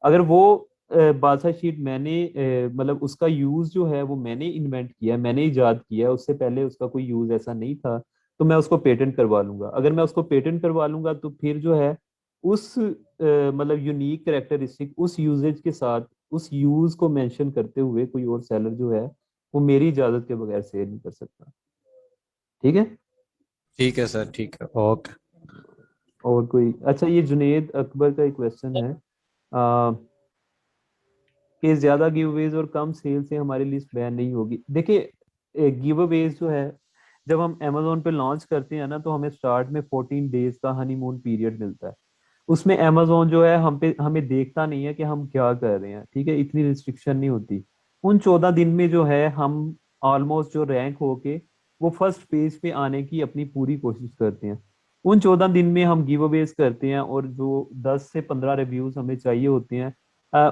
अगर वो बादशाह शीट मैंने मतलब उसका यूज जो है वो मैंने इन्वेंट किया है, मैंने इजाद किया है, उससे पहले उसका कोई यूज ऐसा नहीं था, तो मैं उसको पेटेंट करवा लूंगा। अगर मैं उसको पेटेंट करवा लूंगा तो फिर जो है उस मतलब यूनिक करेक्टरिस्टिक, उस यूजेज के साथ, उस यूज को मेंशन करते हुए कोई और सेलर जो है वो मेरी इजाजत के बगैर सेल नहीं कर सकता। ठीक है। ठीक है सर, ठीक है, ओके। और कोई, अच्छा, ये जुनेद अकबर का एक क्वेश्चन है कि ज्यादा गिव अवेज और कम सेल से हमारी लिस्ट बैन नहीं होगी। देखिए, गिव अवेज जो है, जब हम अमेजोन पे लॉन्च करते हैं ना, तो हमें स्टार्ट में 14 डेज का हनीमून पीरियड मिलता है। उसमें अमेजोन जो है हम पे हमें देखता नहीं है कि हम क्या कर रहे हैं, ठीक है, इतनी रिस्ट्रिक्शन नहीं होती। उन 14 दिन में जो है हम ऑलमोस्ट जो रैंक होके वो फर्स्ट पेज पे आने की अपनी पूरी कोशिश करते हैं। उन 14 दिन में हम गिव अवेज करते हैं, और जो 10 से 15 रिव्यूज हमें चाहिए होते हैं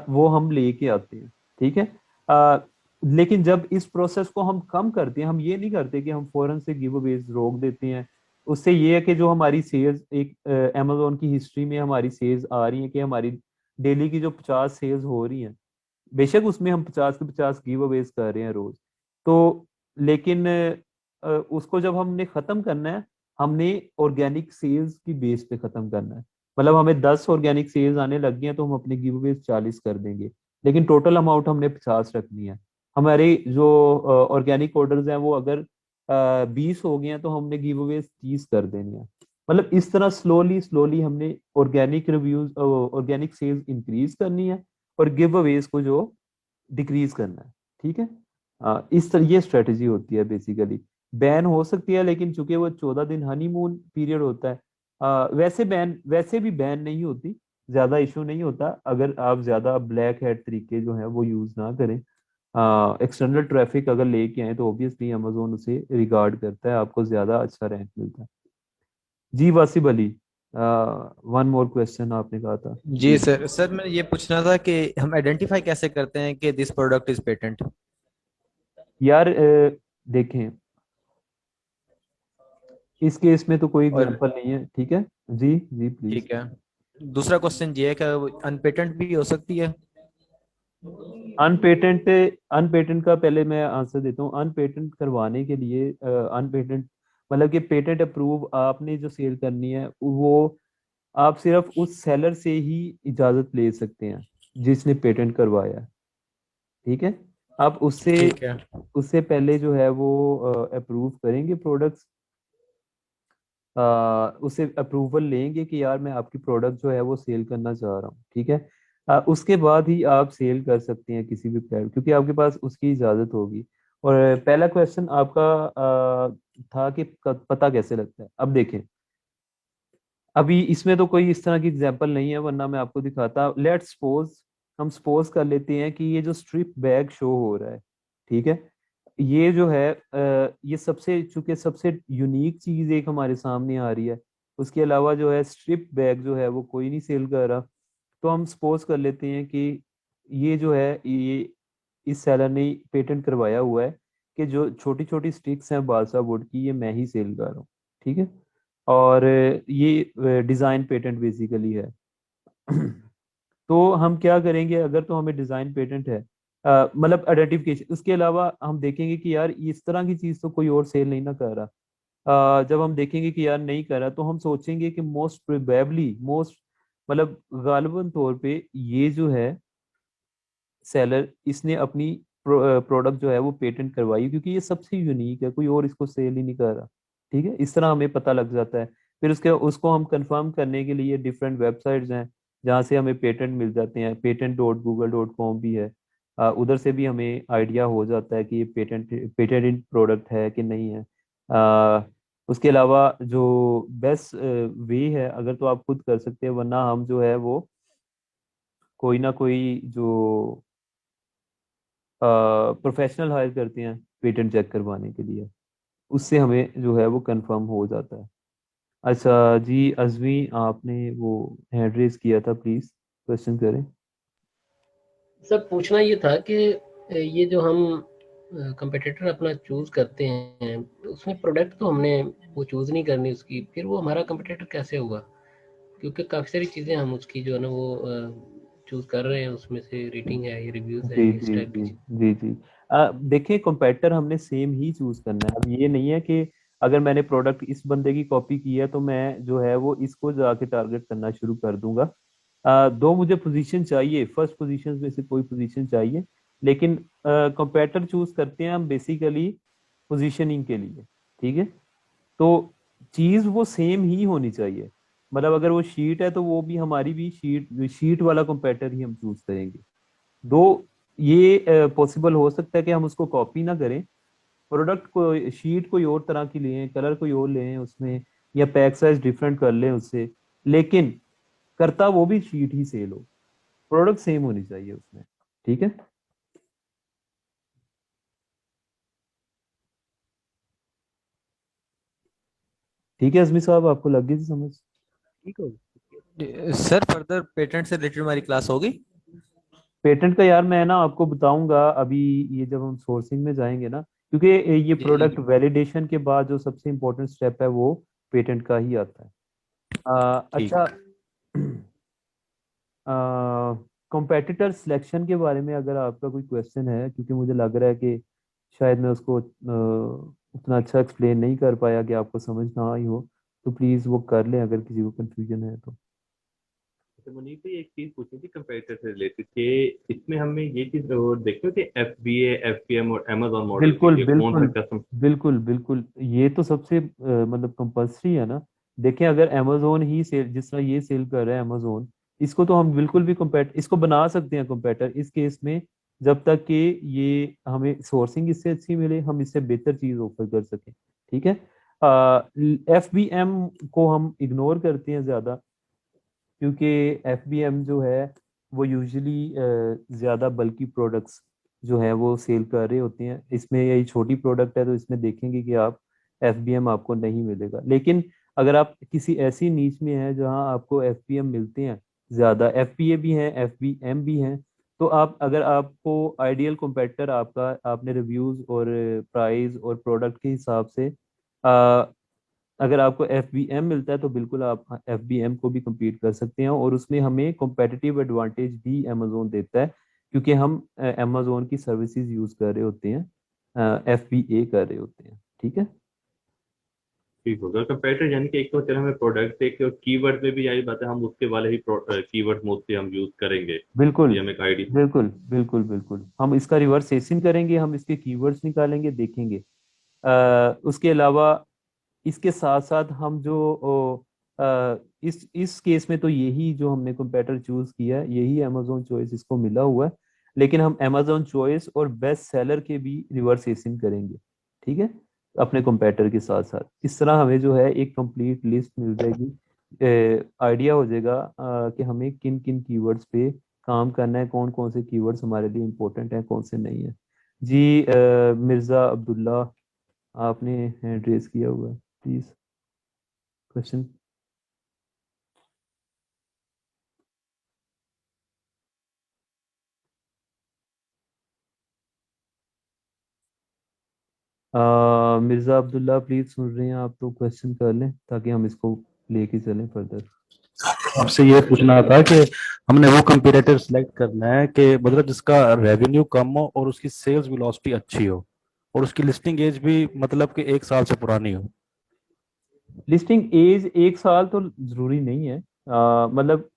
वो हम लेके आते हैं। ठीक है। अ, लेकिन जब इस प्रोसेस को हम कम करते हैं, हम ये नहीं करते कि हम फौरन से गिव अवेज रोक देते हैं। उससे ये है कि जो हमारी सेल्स एक अमेजोन की हिस्ट्री में हमारी सेल्स आ रही है, कि हमारी डेली की जो 50 सेल्स हो रही हैं, बेशक उसमें हम 50 के 50 गिव अवेज कर रहे हैं रोज, तो लेकिन उसको जब हमने खत्म करना है, हमने ऑर्गेनिक सेल्स की बेस पे खत्म करना है। मतलब हमें 10 ऑर्गेनिक सेल्स आने लग गई हैं तो हम अपने गिव अवेज 40 कर देंगे, लेकिन टोटल अमाउंट हमने 50 रखनी है। हमारे जो ऑर्गेनिक ऑर्डर्स हैं वो अगर 20 हो गए हैं तो हमने गिव अवेज 30 कर देने हैं। मतलब इस तरह स्लोली स्लोली हमने organic reviews, organic sales increase करनी है, और गिव अवेज को जो डिक्रीज करना है। ठीक है। इस तरह ये स्ट्रेटजी होती है बेसिकली। बैन हो सकती है, लेकिन चूंकि वो 14 दिन हनीमून पीरियड होता है, वैसे भी बैन नहीं होती, ज्यादा इशू नहीं होता अगर आप ज्यादा ब्लैक हैट तरीके जो है वो यूज ना करें। एक्सटर्नल ट्रैफिक अगर लेके आए तो ऑब्वियसली अमेजोन उसे रिगार्ड करता है, आपको ज्यादा अच्छा रैंक मिलता है। जी वासिब अली, वन मोर क्वेश्चन आपने कहा था। जी सर, सर मैं ये पूछना था कि हम आइडेंटिफाई कैसे करते हैं कि दिस प्रोडक्ट इज पेटेंट। यार देखें, इस केस में तो कोई और एग्जांपल नहीं है, ठीक है। जी जी प्लीज। ठीक है, दूसरा क्वेश्चन ये है कि अनपेटेंट भी हो सकती है। अनपेटेंट, अनपेटेंट का पहले मैं आंसर देता हूँ। अनपेटेंट करवाने के लिए अनपेटेंट मतलब कि पेटेंट अप्रूव आपने जो सेल करनी है वो आप सिर्फ उस सेलर से ही इजाजत ले सकते हैं जिसने पेटेंट करवाया है, ठीक है। आप उससे ठीक है। उससे पहले जो है वो अप्रूव करेंगे प्रोडक्ट्स, उससे अप्रूवल लेंगे कि यार मैं आपकी प्रोडक्ट जो है वो सेल करना चाह रहा हूँ, ठीक है। उसके बाद ही आप सेल कर सकते हैं किसी भी प्लेटफॉर्म, क्योंकि आपके पास उसकी इजाज़त होगी। और पहला क्वेश्चन आपका था कि पता कैसे लगता है। अब देखें, अभी इसमें तो कोई इस तरह की एग्जांपल नहीं है, वरना मैं आपको दिखाता। लेट्स सपोज, हम सपोज कर लेते हैं कि ये जो स्ट्रिप बैग शो हो रहा है, ठीक है, ये जो है ये सबसे, चूंकि सबसे यूनिक चीज एक हमारे सामने आ रही है, उसके अलावा जो है स्ट्रिप बैग जो है वो कोई नहीं सेल कर रहा। तो हम सपोज कर लेते हैं कि ये जो है ये इस सेलर ने पेटेंट करवाया हुआ है कि जो छोटी छोटी स्टिक्स हैं बालसा वुड की, ये मैं ही सेल कर रहा हूँ, ठीक है। और ये डिजाइन पेटेंट बेसिकली है। तो हम क्या करेंगे, अगर तो हमें डिजाइन पेटेंट है, मतलब आइडेंटिफिकेशन, उसके अलावा हम देखेंगे कि यार इस तरह की चीज तो कोई और सेल नहीं ना कर रहा। जब हम देखेंगे कि यार नहीं कर रहा, तो हम सोचेंगे कि मोस्ट प्रोबेबली, मोस्ट मतलब गालिबन तौर पे ये जो है सेलर, इसने अपनी प्रोडक्ट जो है वो पेटेंट करवाई, क्योंकि ये सबसे यूनिक है, कोई और इसको सेल ही नहीं कर रहा, ठीक है। इस तरह हमें पता लग जाता है। फिर उसके उसको हम कंफर्म करने के लिए डिफरेंट वेबसाइट्स हैं जहाँ से हमें पेटेंट मिल जाते हैं। patent.google.com भी है, उधर से भी हमें आइडिया हो जाता है कि ये पेटेंट प्रोडक्ट है कि नहीं है। उसके अलावा जो बेस्ट वे है, अगर तो आप खुद कर सकते हैं, वरना हम जो है वो कोई ना कोई जो प्रोफेशनल हायर करते हैं पेटेंट चेक करवाने के लिए, उससे हमें जो है वो कंफर्म हो जाता है। अच्छा जी अजमी, आपने वो हैंड रेज किया था, प्लीज क्वेश्चन करें। सर पूछना ये था कि ये जो हम कंपटीटर अपना चूज करते हैं, उसमें प्रोडक्ट तो हमने वो चूज नहीं करनी उसकी, फिर वो हमारा कंपटीटर कैसे होगा? क्योंकि काफ़ी सारी चीज़ें हम उसकी जो है ना वो चूज कर रहे हैं, उसमें से रेटिंग है, ये रिव्यूज हैं, जी ये इस जी टाइप की जी चीज़। जी जी। देखिए कंपेटिटर हमने सेम ही चूज करना है। अब ये नहीं है कि अगर मैंने प्रोडक्ट इस बंदे की कॉपी की है तो मैं जो है वो इसको जाके टारगेट करना शुरू कर दूंगा। दो मुझे पोजीशन चाहिए, फर्स्ट पोजीशन में से कोई पोजीशन चाहिए, लेकिन कंपेटिटर चूज करते हैं हम बेसिकली पोजीशनिंग के लिए, ठीक है। तो चीज वो सेम ही होनी चाहिए, मतलब अगर वो शीट है तो वो भी हमारी भी शीट शीट वाला कंपेटिटर ही हम चूज करेंगे। दो ये पॉसिबल हो सकता है कि हम उसको कॉपी ना करें, प्रोडक्ट को शीट कोई और तरह की लें, कलर कोई और लें उसमें, या पैक साइज डिफरेंट कर लें उससे, लेकिन करता वो भी शीट ही सेल हो, प्रोडक्ट सेम होनी चाहिए उसमें, ठीक है। ठीक है अजमी साहब, आपको लग गई थी समझ, ठीक हो। सर फर्दर पेटेंट से रिलेटेड हमारी क्लास होगी। पेटेंट का यार मैं ना आपको बताऊंगा अभी, ये जब हम सोर्सिंग में जाएंगे ना, क्योंकि ये जी प्रोडक्ट जी। वैलिडेशन के बाद जो सबसे इंपॉर्टेंट स्टेप है वो पेटेंट का ही आता है। अच्छा, ठीक। कॉम्पिटिटर सिलेक्शन के बारे में अगर आपका कोई क्वेश्चन है, क्योंकि मुझे लग रहा है कि शायद मैं उसको उतना अच्छा एक्सप्लेन नहीं कर पाया कि आपको समझ ना आई हो, तो प्लीज़ वो कर लें अगर किसी को कंफ्यूजन है तो। तो मुनीर भाई एक चीज पूछनी थी कंपेटिटर से रिलेटेड कि इसमें हमें ये चीज और देखते हो कि FBA FBM और Amazon मॉडल की बिल्कुल ये कौन सा बिल्कुल कस्टम। बिल्कुल बिल्कुल, ये तो सबसे मतलब कंपल्सरी है ना। देखें अगर अमेजोन ही सेल, जिस तरह ये सेल कर रहा है अमेजोन, इसको तो हम बिल्कुल भी इसको बना सकते हैं कंपेटर इस केस में। जब तक कि ये हमें सोर्सिंग इससे अच्छी मिले, हम इससे बेहतर चीज़ ऑफर कर सकें। ठीक है। FBM को हम इग्नोर करते हैं ज़्यादा, क्योंकि FBM जो है वो यूजुअली ज़्यादा बल्कि प्रोडक्ट्स जो है वो सेल कर रहे होते हैं। इसमें यही छोटी प्रोडक्ट है तो इसमें देखेंगे कि आप FBM आपको नहीं मिलेगा। लेकिन अगर आप किसी ऐसी नीच में हैं जहां आपको FBM मिलते हैं ज़्यादा, FBA भी हैं, FBM भी हैं, तो आप, अगर आपको आइडियल competitor आपका, आपने रिव्यूज़ और प्राइस और प्रोडक्ट के हिसाब से अगर आपको FBM मिलता है तो बिल्कुल आप FBM को भी compete कर सकते हैं, और उसमें हमें competitive एडवांटेज भी अमेजोन देता है, क्योंकि हम अमेजोन की सर्विसेज यूज कर रहे होते हैं, FBA कर रहे होते हैं। ठीक है। ठीक होगा कंपेरेटर, यानी कि एक तो चलो हमें प्रोडक्ट, एक कीवर्ड में भी यही बात है, हम उसके वाले ही कीवर्ड मोस्टली हम यूज करेंगे, बिल्कुल ये हमें एक आइडिया। बिल्कुल बिल्कुल बिल्कुल, हम इसका रिवर्सेशन करेंगे, हम इसके कीवर्ड्स निकालेंगे, देखेंगे। उसके अलावा इसके साथ साथ हम जो इस केस में तो यही जो हमने कंपेटर चूज किया है, यही अमेजोन चॉइस इसको मिला हुआ है, लेकिन हम अमेजोन चॉइस और बेस्ट सेलर के भी रिवर्सेशन करेंगे। ठीक है। अपने कंपेटर के साथ साथ इस तरह हमें जो है एक कंप्लीट लिस्ट मिल जाएगी, आइडिया हो जाएगा कि हमें किन किन कीवर्ड्स पे काम करना है, कौन कौन से कीवर्ड्स हमारे लिए इंपॉर्टेंट हैं, कौन से नहीं है। जी मिर्ज़ा अब्दुल्ला, आपने हैंड रेज किया हुआ है, please question. Mirza Abdullah please सुन रहे हैं आप तो क्वेश्चन कर लें ताकि हम इसको लेके चलें फर्दर। आपसे ये पूछना था कि हमने वो कंपेरेटिव सिलेक्ट करना है कि मतलब जिसका रेवेन्यू कम हो और उसकी सेल्स वेलोसिटी अच्छी हो और उसकी लिस्टिंग एज भी मतलब कि 1 साल से पुरानी हो। लिस्टिंग एज 1 साल तो जरूरी नहीं है, मतलब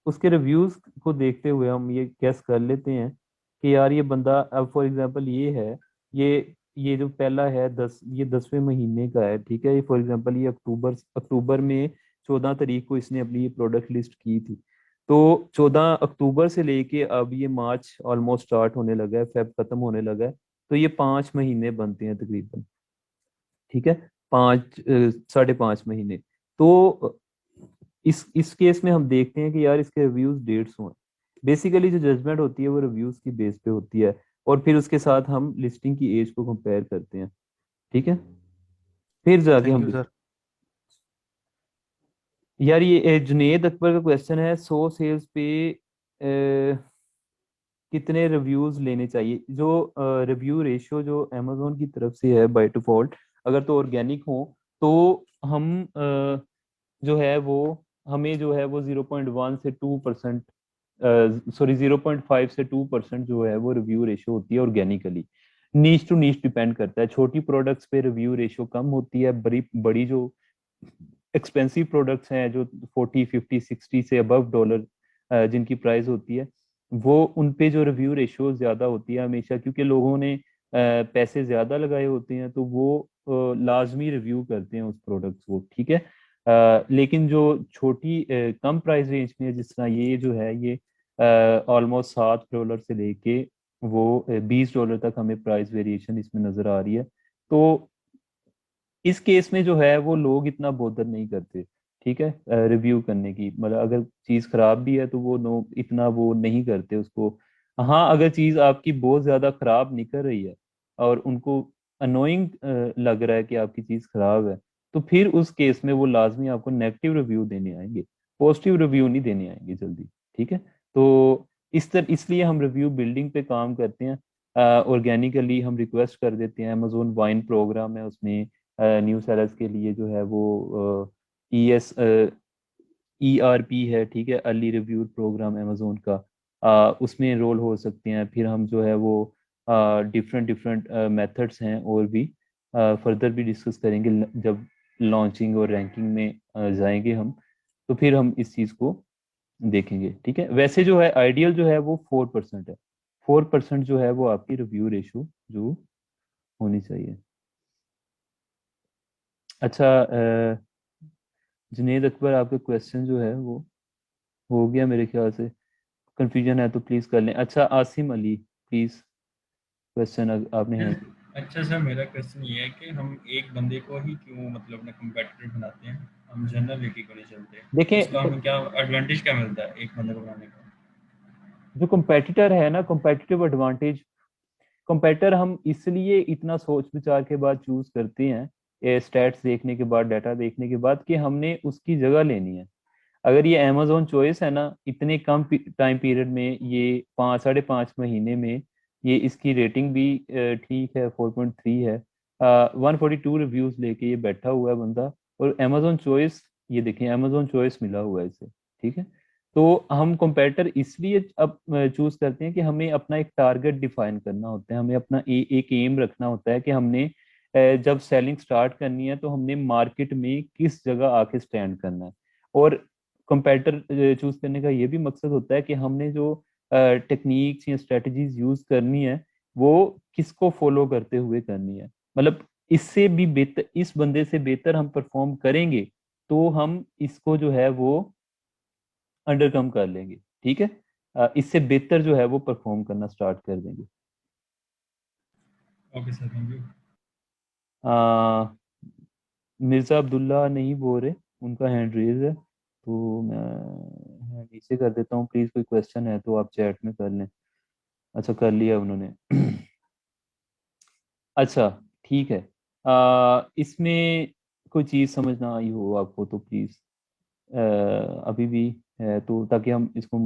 उसके रिव्यूज को देखते हुए हम ये गेस कर लेते हैं कि यार ये बंदा, अब फॉर एग्जांपल ये है, ये जो पहला है 10, ये 10वें महीने का है। ठीक है। ये फॉर एग्जांपल ये अक्टूबर अक्टूबर में 14 तारीख को इसने अपनी ये प्रोडक्ट लिस्ट की थी। तो 14 अक्टूबर से लेके अब ये मार्च ऑलमोस्ट स्टार्ट होने लगा है, फेब खत्म होने लगा है, तो ये 5 महीने बनते हैं तकरीबन। ठीक है। 5 साढ़े 5 महीने। तो इस केस में हम देखते हैं कि यार इसके रिव्यूज 150 हैं। बेसिकली जो जजमेंट होती है वो रिव्यूज की बेस पे होती है, और फिर उसके साथ हम लिस्टिंग की एज को कंपेयर करते हैं। ठीक है। फिर जाके थैंक हम यू सर। यार ये जुनेद अकबर का क्वेश्चन है, 100 सेल्स पे कितने रिव्यूज लेने चाहिए। जो रिव्यू रेशियो जो अमेजोन की तरफ से है बाय डिफॉल्ट, अगर तो ऑर्गेनिक हो तो हम जो है वो हमें जो है वो 0.1 से 2%, सॉरी 0.5 से 2% जो है वो रिव्यू रेशियो होती है ऑर्गेनिकली। नीच टू नीच डिपेंड करता है, छोटी प्रोडक्ट्स पे रिव्यू रेशियो कम होती है, बड़ी बड़ी जो एक्सपेंसिव प्रोडक्ट्स हैं जो 40 50 60 से अबव डॉलर जिनकी प्राइस होती है, वो उन पे जो रिव्यू रेशियो ज्यादा होती है हमेशा, क्योंकि लोगों ने पैसे ज्यादा लगाए होते हैं तो वो लाजमी रिव्यू करते हैं उस प्रोडक्ट्स को। ठीक है। लेकिन जो छोटी कम प्राइस रेंज में है, जिस तरह ये जो है, ये ऑलमोस्ट $7 से लेके वो $20 तक हमें प्राइस वेरिएशन इसमें नजर आ रही है। तो इस केस में जो है वो लोग इतना बोदर नहीं करते। ठीक है। रिव्यू करने की, मतलब अगर चीज खराब भी है तो वो नो इतना वो नहीं करते उसको। हाँ, अगर चीज आपकी बहुत ज्यादा खराब निकल रही है और उनको अनोइंग लग रहा है कि आपकी चीज खराब है, तो फिर उस केस में वो लाजमी आपको नेगेटिव रिव्यू देने आएंगे, पॉजिटिव रिव्यू नहीं देने आएंगे जल्दी। ठीक है। तो इसलिए हम रिव्यू बिल्डिंग पे काम करते हैं। ऑर्गेनिकली हम रिक्वेस्ट कर देते हैं, अमेजोन वाइन प्रोग्राम है उसमें न्यू सेलर्स के लिए जो है वो ERP है। ठीक है। अर्ली रिव्यू प्रोग्राम अमेजोन का, उसमें एनरोल हो सकते हैं। फिर हम जो है वो डिफरेंट डिफरेंट मेथड्स हैं और भी फर्दर भी डिस्कस करेंगे जब लॉन्चिंग और रैंकिंग में जाएंगे हम, तो फिर हम इस चीज़ को देखेंगे। ठीक है। वैसे जो है आइडियल जो है वो 4% है। 4% जो है वो आपकी रिव्यू रेशो जो होनी चाहिए। अच्छा, जुनेद अकबर आपका क्वेश्चन जो है वो हो गया मेरे ख्याल से। कंफ्यूजन है तो प्लीज कर लें। अच्छा, आसिम अली प्लीज क्वेश्चन आपने हैंड। अच्छा सर, मेरा क्वेश्चन ये है कि हम एक बंदे को ही क्यों मतलब अपना कंपेटिटर बनाते हैं, हम जनरल लेके क्यों नहीं चलते? देखें उसका हमें क्या एडवांटेज क्या मिलता है एक बंदे को बनाने का? जो कंपेटिटर है ना, कंपेटिटिव एडवांटेज, कंपेटिटर हम इसलिए इतना सोच विचार के बाद चूज करते हैं, स्टैट्स देखने के बाद, डाटा देखने के बाद, कि हमने उसकी जगह लेनी है। अगर ये अमेजोन चॉइस है ना, इतने कम टाइम पीरियड में, ये 5 साढ़े 5 महीने में, ये इसकी रेटिंग भी ठीक है, 4.3 है, 142 रिव्यूज लेके ये बैठा हुआ है बंदा। और अमेजोन चॉइस, ये देखिए अमेजोन चॉइस मिला हुआ है इसे, ठीक है। तो हम कंपेटिटर इसलिए अब चूज करते हैं कि हमें अपना एक टारगेट डिफाइन करना होता है, हमें अपना एक एम रखना होता है कि हमने जब सेलिंग स्टार्ट करनी है तो हमने मार्केट में किस जगह आके स्टैंड करना है। और कंपेटिटर चूज करने का ये भी मकसद होता है कि हमने जो टेक्निक्स या स्ट्रेटजीज यूज करनी है वो किसको फॉलो करते हुए करनी है। मतलब इससे भी बेहतर, इस बंदे से बेहतर हम परफॉर्म करेंगे तो हम इसको जो है वो अंडरकम कर लेंगे, ठीक है। इससे बेहतर जो है वो परफॉर्म करना स्टार्ट कर देंगे। Okay sir, thank you. Uh, Mirza Abdullah नहीं बोल रहे, उनका हैंड रेज है, तो मैं हैंड नीचे कर देता हूँ। प्लीज कोई क्वेश्चन है तो आप चैट में कर लें। अच्छा, कर लिया उन्होंने। अच्छा, ठीक है। इसमें कोई चीज़ समझ ना आई हो आपको तो प्लीज़ अभी भी है तो, ताकि हम इसको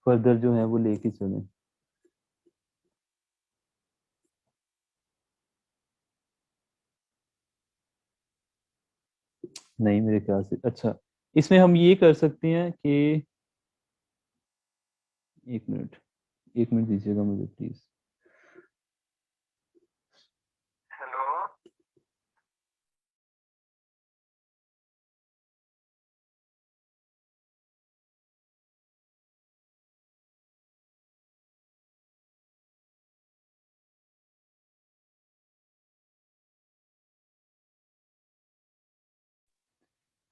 फर्दर जो है वो लेके चलें। नहीं, मेरे ख्याल से अच्छा, इसमें हम ये कर सकते हैं कि 1 मिनट, 1 मिनट दीजिएगा मुझे प्लीज़।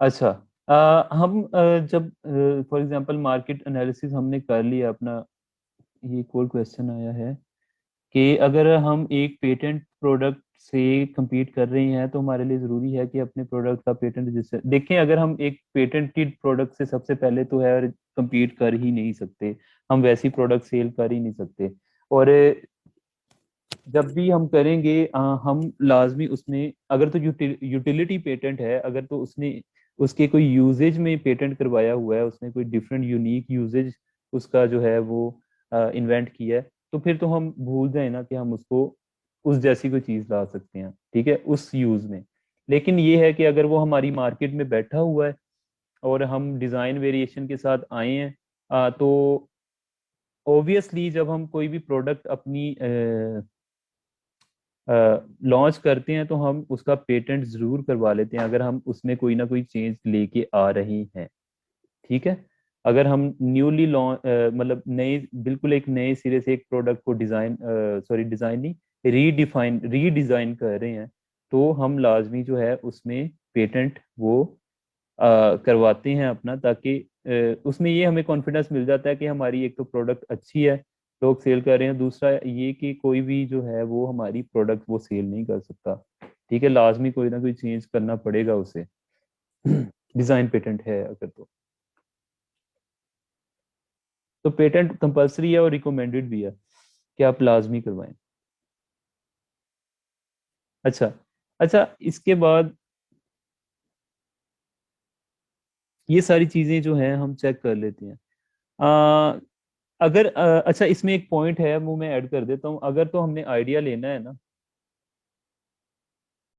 अच्छा, हम जब फॉर एग्जांपल मार्केट एनालिसिस हमने कर लिया अपना, ये कोई क्वेश्चन आया है कि अगर हम एक पेटेंट प्रोडक्ट से compete कर रहे हैं तो हमारे लिए ज़रूरी है कि अपने प्रोडक्ट का पेटेंट रजिस्टर देखें। अगर हम एक पेटेंटेड प्रोडक्ट से सबसे पहले तो है compete कर ही नहीं सकते, हम वैसी प्रोडक्ट सेल कर ही नहीं सकते। और जब भी हम करेंगे हम लाजमी उसमें, अगर तो यूटिलिटी पेटेंट है, अगर तो उसने उसके कोई यूजेज में पेटेंट करवाया हुआ है, उसने कोई डिफरेंट यूनिक यूजेज उसका जो है वो इन्वेंट किया है, तो फिर तो हम भूल जाए ना कि हम उसको उस जैसी कोई चीज ला सकते हैं, ठीक है, उस यूज में। लेकिन ये है कि अगर वो हमारी मार्केट में बैठा हुआ है और हम डिजाइन वेरिएशन के साथ आए हैं, तो ऑब्वियसली जब हम कोई भी प्रोडक्ट अपनी लॉन्च करते हैं तो हम उसका पेटेंट जरूर करवा लेते हैं अगर हम उसमें कोई ना कोई चेंज लेके आ रहे हैं, ठीक है। अगर हम न्यूली लॉन्च मतलब नए, बिल्कुल एक नए सिरे से एक प्रोडक्ट को डिजाइन नहीं, रीडिजाइन कर रहे हैं, तो हम लाजमी जो है उसमें पेटेंट वो करवाते हैं अपना, ताकि उसमें ये हमें कॉन्फिडेंस मिल जाता है कि हमारी एक तो प्रोडक्ट अच्छी है, लोग सेल कर रहे हैं, दूसरा ये कि कोई भी जो है वो हमारी प्रोडक्ट वो सेल नहीं कर सकता, ठीक है। लाजमी कोई ना कोई चेंज करना पड़ेगा उसे। डिजाइन पेटेंट है अगर तो पेटेंट कंपलसरी है और रिकमेंडेड भी है कि आप लाजमी करवाएं। अच्छा, अच्छा, इसके बाद ये सारी चीजें जो हैं हम चेक कर लेते हैं। अगर अच्छा, इसमें एक पॉइंट है वो मैं ऐड कर देता हूँ। अगर तो हमने आइडिया लेना है ना,